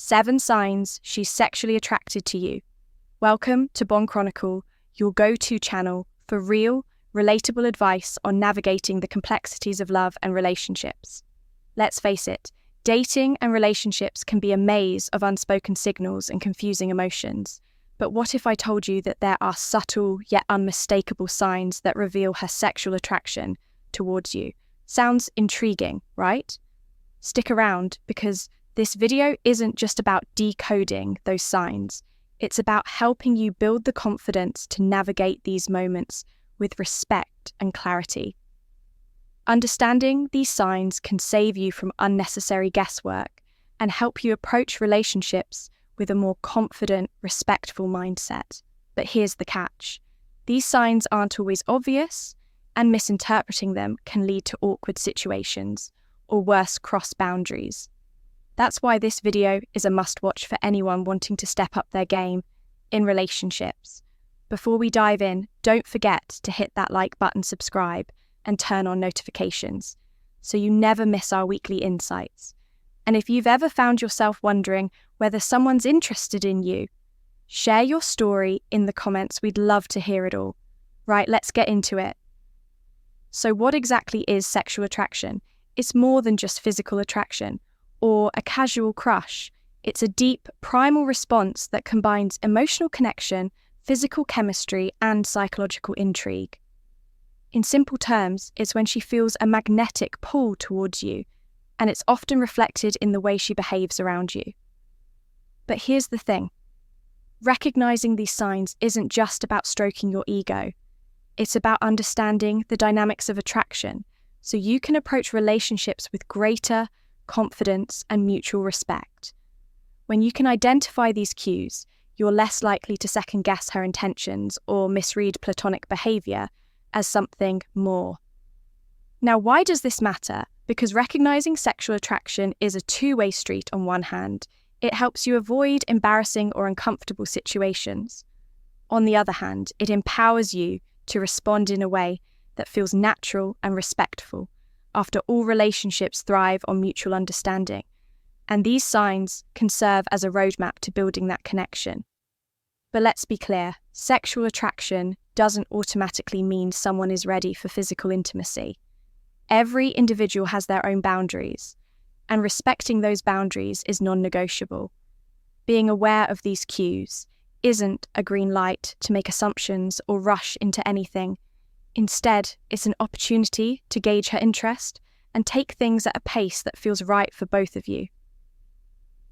7 signs she's sexually attracted to you. Welcome to Bond Chronicle, your go-to channel for real, relatable advice on navigating the complexities of love and relationships. Let's face it, dating and relationships can be a maze of unspoken signals and confusing emotions. But what if I told you that there are subtle yet unmistakable signs that reveal her sexual attraction towards you? Sounds intriguing, right? Stick around, because this video isn't just about decoding those signs. It's about helping you build the confidence to navigate these moments with respect and clarity. Understanding these signs can save you from unnecessary guesswork and help you approach relationships with a more confident, respectful mindset. But here's the catch. These signs aren't always obvious, and misinterpreting them can lead to awkward situations, or worse, cross boundaries. That's why this video is a must-watch for anyone wanting to step up their game in relationships. Before we dive in, don't forget to hit that like button, subscribe, and turn on notifications so you never miss our weekly insights. And if you've ever found yourself wondering whether someone's interested in you, share your story in the comments. We'd love to hear it all. Right, let's get into it. So what exactly is sexual attraction? It's more than just physical attraction or a casual crush. It's a deep, primal response that combines emotional connection, physical chemistry, and psychological intrigue. In simple terms, it's when she feels a magnetic pull towards you, and it's often reflected in the way she behaves around you. But here's the thing. Recognizing these signs isn't just about stroking your ego. It's about understanding the dynamics of attraction, so you can approach relationships with greater confidence and mutual respect. When you can identify these cues, you're less likely to second-guess her intentions or misread platonic behavior as something more. Now, why does this matter? Because recognizing sexual attraction is a two-way street. On one hand, it helps you avoid embarrassing or uncomfortable situations. On the other hand, it empowers you to respond in a way that feels natural and respectful. After all, relationships thrive on mutual understanding, and these signs can serve as a roadmap to building that connection. But let's be clear, sexual attraction doesn't automatically mean someone is ready for physical intimacy. Every individual has their own boundaries, and respecting those boundaries is non-negotiable. Being aware of these cues isn't a green light to make assumptions or rush into anything. Instead, it's an opportunity to gauge her interest and take things at a pace that feels right for both of you.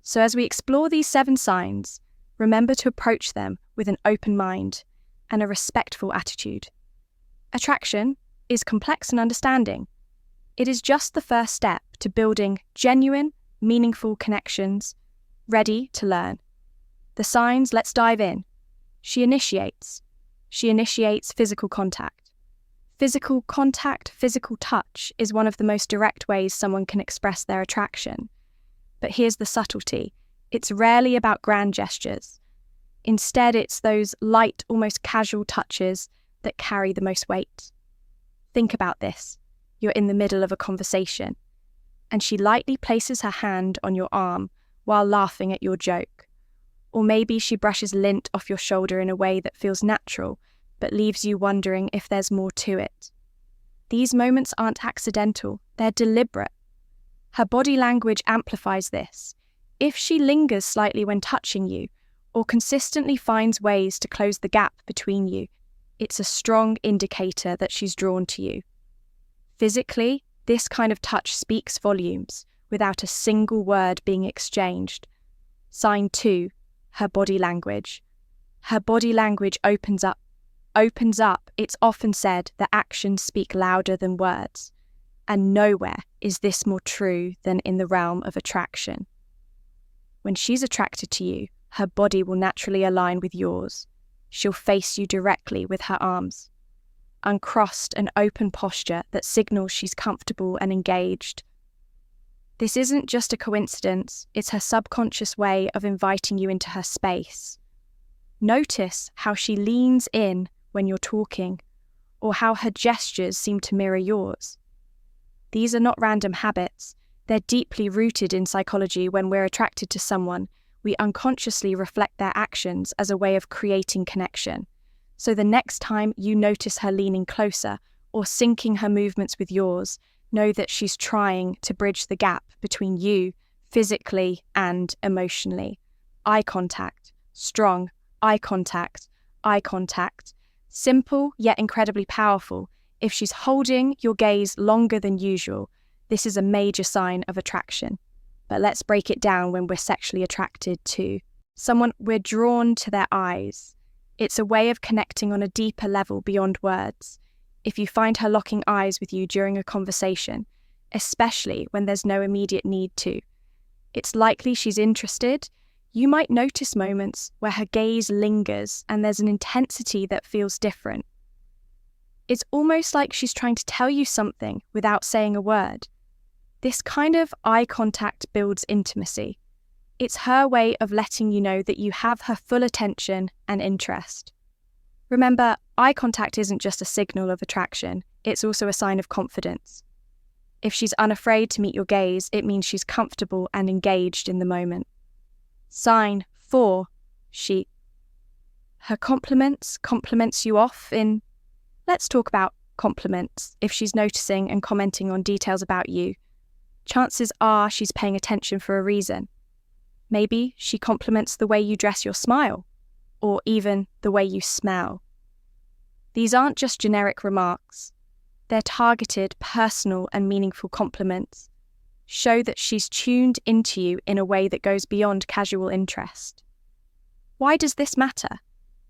So as we explore these 7 signs, remember to approach them with an open mind and a respectful attitude. Attraction is complex and understanding. It is just the first step to building genuine, meaningful connections, ready to learn. The signs, let's dive in. She initiates physical contact. Physical contact, physical touch, is one of the most direct ways someone can express their attraction. But here's the subtlety. It's rarely about grand gestures. Instead, it's those light, almost casual touches that carry the most weight. Think about this. You're in the middle of a conversation, and she lightly places her hand on your arm while laughing at your joke. Or maybe she brushes lint off your shoulder in a way that feels natural, but leaves you wondering if there's more to it. These moments aren't accidental, they're deliberate. Her body language amplifies this. If she lingers slightly when touching you, or consistently finds ways to close the gap between you, it's a strong indicator that she's drawn to you. Physically, this kind of touch speaks volumes without a single word being exchanged. Sign 2, her body language. Her body language opens up. It's often said that actions speak louder than words, and nowhere is this more true than in the realm of attraction. When she's attracted to you, her body will naturally align with yours. She'll face you directly with her arms. Uncrossed and open posture that signals she's comfortable and engaged. This isn't just a coincidence, it's her subconscious way of inviting you into her space. Notice how she leans in when you're talking, or how her gestures seem to mirror yours. These are not random habits, they're deeply rooted in psychology. When we're attracted to someone, we unconsciously reflect their actions as a way of creating connection. So the next time you notice her leaning closer or syncing her movements with yours, know that she's trying to bridge the gap between you physically and emotionally. Eye contact, strong, eye contact, eye contact. Simple yet incredibly powerful. If she's holding your gaze longer than usual, this is a major sign of attraction. But let's break it down when we're sexually attracted to someone. We're drawn to their eyes. It's a way of connecting on a deeper level beyond words. If you find her locking eyes with you during a conversation, especially when there's no immediate need to, it's likely she's interested. You might notice moments where her gaze lingers and there's an intensity that feels different. It's almost like she's trying to tell you something without saying a word. This kind of eye contact builds intimacy. It's her way of letting you know that you have her full attention and interest. Remember, eye contact isn't just a signal of attraction, it's also a sign of confidence. If she's unafraid to meet your gaze, it means she's comfortable and engaged in the moment. Sign 4, her compliments you off in. Let's talk about compliments. If she's noticing and commenting on details about you, chances are she's paying attention for a reason. Maybe she compliments the way you dress your smile, or even the way you smell. These aren't just generic remarks. They're targeted, personal, and meaningful compliments. Show that she's tuned into you in a way that goes beyond casual interest. Why does this matter?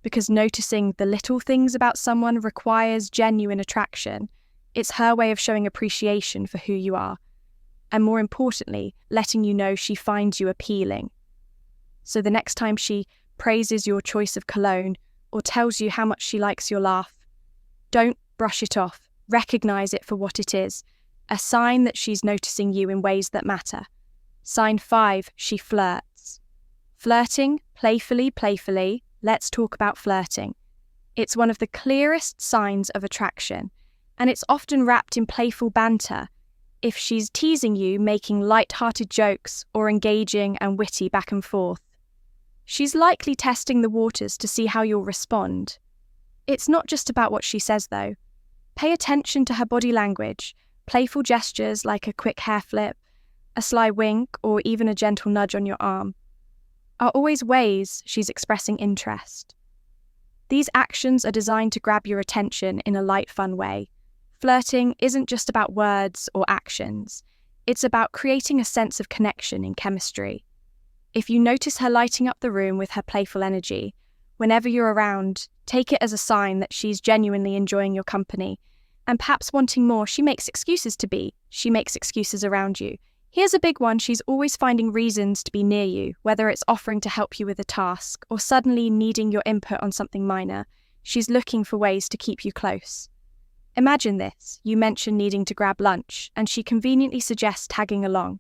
Because noticing the little things about someone requires genuine attraction. It's her way of showing appreciation for who you are, and more importantly, letting you know she finds you appealing. So the next time she praises your choice of cologne or tells you how much she likes your laugh, don't brush it off. Recognize it for what it is, a sign that she's noticing you in ways that matter. Sign 5, she flirts. Flirting, playfully, let's talk about flirting. It's one of the clearest signs of attraction, and it's often wrapped in playful banter. If she's teasing you, making light-hearted jokes, or engaging and witty back and forth, she's likely testing the waters to see how you'll respond. It's not just about what she says, though. Pay attention to her body language. Playful gestures like a quick hair flip, a sly wink, or even a gentle nudge on your arm are always ways she's expressing interest. These actions are designed to grab your attention in a light, fun way. Flirting isn't just about words or actions. It's about creating a sense of connection in chemistry. If you notice her lighting up the room with her playful energy, whenever you're around, take it as a sign that she's genuinely enjoying your company, and perhaps wanting more. She makes excuses around you. Here's a big one: she's always finding reasons to be near you, whether it's offering to help you with a task or suddenly needing your input on something minor. She's looking for ways to keep you close. Imagine this: you mention needing to grab lunch, and she conveniently suggests tagging along,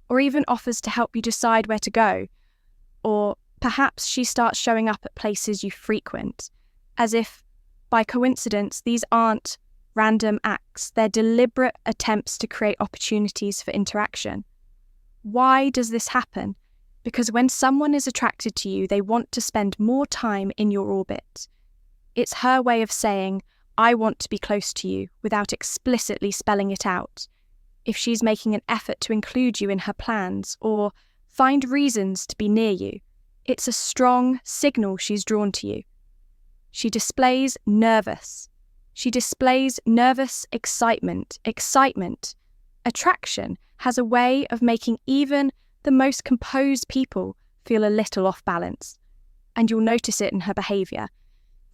or even offers to help you decide where to go. Or perhaps she starts showing up at places you frequent, as if, by coincidence, these aren't random acts, they're deliberate attempts to create opportunities for interaction. Why does this happen? Because when someone is attracted to you, they want to spend more time in your orbit. It's her way of saying, I want to be close to you, without explicitly spelling it out. If she's making an effort to include you in her plans or find reasons to be near you, it's a strong signal she's drawn to you. She displays nervous excitement. Attraction has a way of making even the most composed people feel a little off balance, and you'll notice it in her behaviour.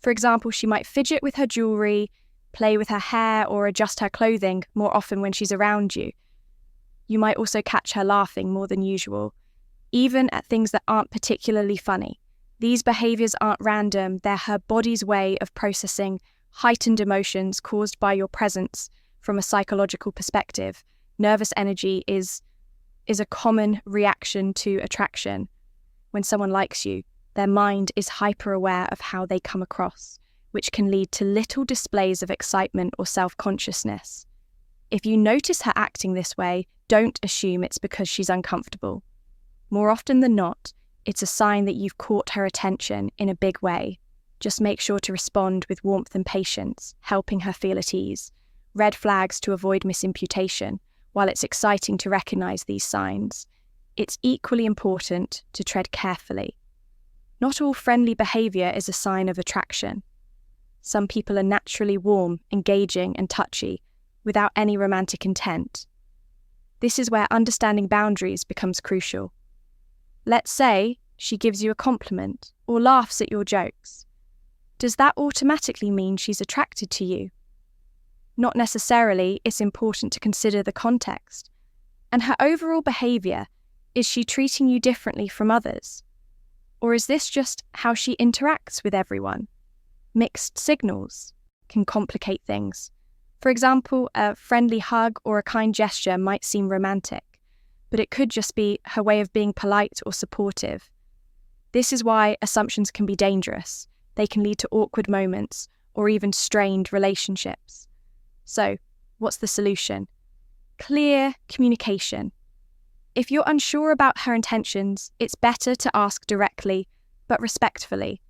For example, she might fidget with her jewellery, play with her hair, or adjust her clothing more often when she's around you. You might also catch her laughing more than usual, even at things that aren't particularly funny. These behaviours aren't random, they're her body's way of processing heightened emotions caused by your presence. From a psychological perspective, nervous energy is a common reaction to attraction. When someone likes you, their mind is hyper-aware of how they come across, which can lead to little displays of excitement or self-consciousness. If you notice her acting this way, don't assume it's because she's uncomfortable. More often than not, it's a sign that you've caught her attention in a big way. Just make sure to respond with warmth and patience, helping her feel at ease. Red flags to avoid misimputation. While it's exciting to recognize these signs, it's equally important to tread carefully. Not all friendly behavior is a sign of attraction. Some people are naturally warm, engaging, and touchy, without any romantic intent. This is where understanding boundaries becomes crucial. Let's say she gives you a compliment or laughs at your jokes. Does that automatically mean she's attracted to you? Not necessarily. It's important to consider the context. And her overall behavior, is she treating you differently from others? Or is this just how she interacts with everyone? Mixed signals can complicate things. For example, a friendly hug or a kind gesture might seem romantic, but it could just be her way of being polite or supportive. This is why assumptions can be dangerous. They can lead to awkward moments or even strained relationships. So, what's the solution? Clear communication. If you're unsure about her intentions, it's better to ask directly, but respectfully.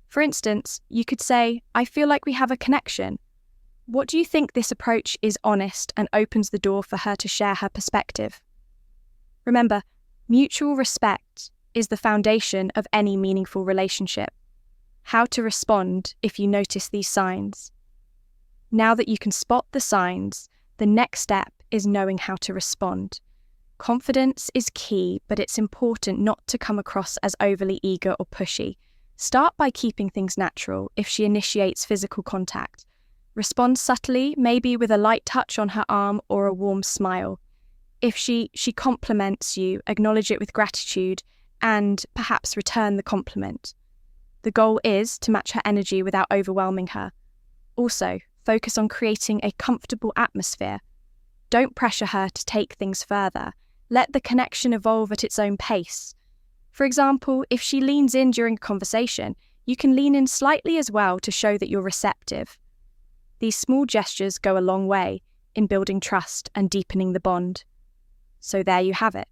For instance, you could say, "I feel like we have a connection. What do you think?" This approach is honest and opens the door for her to share her perspective. Remember, mutual respect is the foundation of any meaningful relationship. How to respond if you notice these signs. Now that you can spot the signs, the next step is knowing how to respond. Confidence is key, but it's important not to come across as overly eager or pushy. Start by keeping things natural. If she initiates physical contact, respond subtly, maybe with a light touch on her arm or a warm smile. If she compliments you, acknowledge it with gratitude and perhaps return the compliment. The goal is to match her energy without overwhelming her. Also, focus on creating a comfortable atmosphere. Don't pressure her to take things further. Let the connection evolve at its own pace. For example, if she leans in during a conversation, you can lean in slightly as well to show that you're receptive. These small gestures go a long way in building trust and deepening the bond. So there you have it.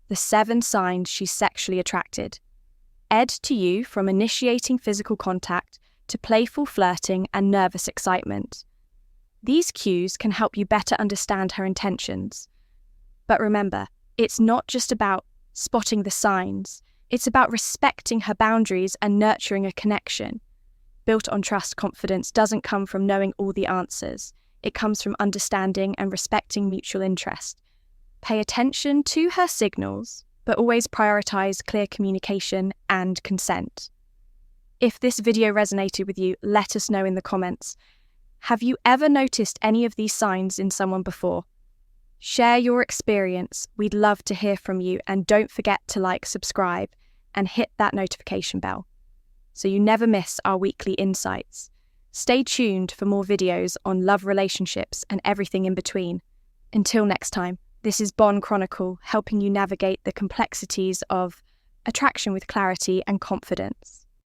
The 7 signs she's sexually attracted. Ed to you from initiating physical contact to playful flirting and nervous excitement. These cues can help you better understand her intentions. But remember, it's not just about spotting the signs. It's about respecting her boundaries and nurturing a connection. Built on trust, confidence doesn't come from knowing all the answers. It comes from understanding and respecting mutual interest. Pay attention to her signals, but always prioritize clear communication and consent. If this video resonated with you, let us know in the comments. Have you ever noticed any of these signs in someone before? Share your experience. We'd love to hear from you, and don't forget to like, subscribe, and hit that notification bell so you never miss our weekly insights. Stay tuned for more videos on love, relationships, and everything in between. Until next time, this is Bond Chronicle, helping you navigate the complexities of attraction with clarity and confidence.